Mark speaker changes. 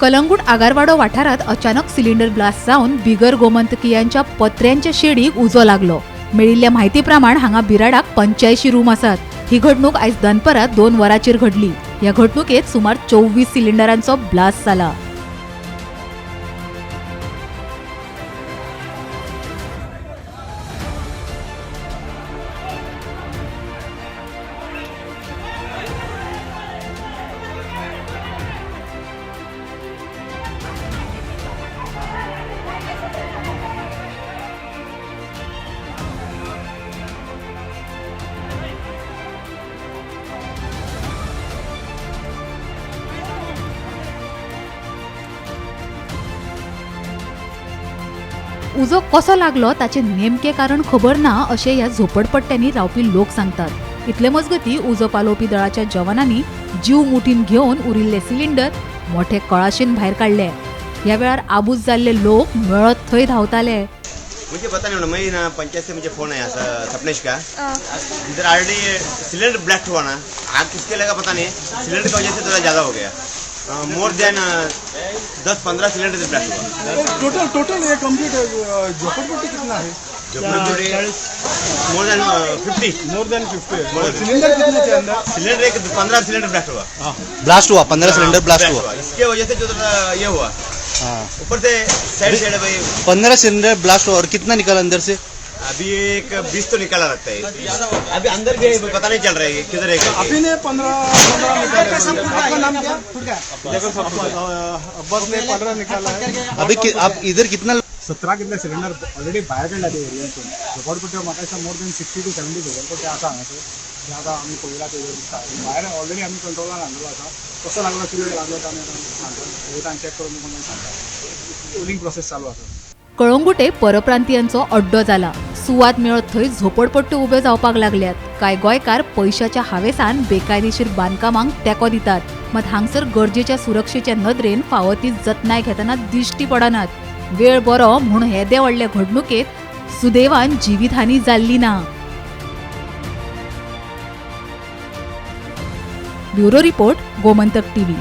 Speaker 1: कलंगूट आगारवाडो वाठारात अचानक cylinder blast जावन बिगर गोमंतकीयांच्या पत्र्यांच्या शेडीक उजो लागलो। मेळिल्ल्या म्हायती प्रमाण हांगा बिराडाक 85 रूम आसात। ही घडणूक आयज दनपारात 2 वरांचेर घडली। ह्या घडणुकेत सुमार 24 सिलिंडरांचो ब्लास्ट जाला। उजो कसो लागलो ताचे नेमके कारण खबर ना अशें ह्या झोपडपट्ट्यांनी रावपी लोक सांगतात। इतले मजगती उजो पालोवपी दळाच्या जवानांनी जीव मुठीन घेवन उरिल्ले सिलिंडर मोठे कळाशेन भायर काढले। ह्या वेळार आबूज जाल्ले लोक मेळत थंय धांवताले।
Speaker 2: मुझे पता नहीं, मैं ना पंचायत से मुझे फोन आया सपनेश का। इधर ऑलरेडी सिलेंडर ब्लास्ट हुआ ना, आग किसके लगा पता नहीं, सिलेंडर की वजह से थोड़ा ज़्यादा हो गया। मोर देन 10-15 सिलेंडर ब्लास्ट हुआ।
Speaker 3: टोटल ये कंप्लीट झोपड़पट्टी कितना है?
Speaker 2: झोपड़पट्टी मोर देन 50
Speaker 3: सिलेंडर कितने के अंदर?
Speaker 2: सिलेंडर एक 15 सिलेंडर
Speaker 4: ब्लास्ट हुआ 15 सिलेंडर ब्लास्ट हुआ।
Speaker 2: इसके वजह से जो ये हुआ, ऊपर से साइड भाई
Speaker 4: 15 सिलेंडर ब्लास्ट हुआ। और कितना निकला अंदर से?
Speaker 2: अभी एक 20 तो निकाला लगता है। अभी अंदर भी पता नहीं चल रहा है किधर है।
Speaker 3: अभी ने 15 निकाला। आपका नाम क्या? अब्बास ने 15 निकाला है।
Speaker 4: अभी आप इधर कितना
Speaker 3: 17 कितले सिलेंडर ऑलरेडी भायर काडला ते एरियातून। झोपडपट्टी म्हाका मोर देन 60 to 70 झोपडपट्टी आसा हांगासर। जे आतां आमी पळयला ते दिसता भायर ऑलरेडी आमी कंट्रोलान हाडलेलो आसा। कसो लागलो कितें लागलो तो आमी सांगता, चेक करून कोण सांगता। रोलिंग प्रोसेस चालू आसा।
Speaker 1: कळंगुटे परप्रांतीयांचो अड्डो जाला। सुवात मेळत थंय झोपडपट्ट्यो उब्यो जावपाक लागल्यात। कांय गोंयकार पैशाच्या हावेसान बेकायदेशीर बांदकामांक तेंको दितात, मात हांगसर गरजेच्या सुरक्षेच्या नदरेन फावो ती जतनाय घेतना दिश्टी पडनात। वेळ बरो म्हूण येदे व्हडले घडणुकेत सुदैवान जिवीतहानी जाल्ली ना। Bureau report, Gomantak TV.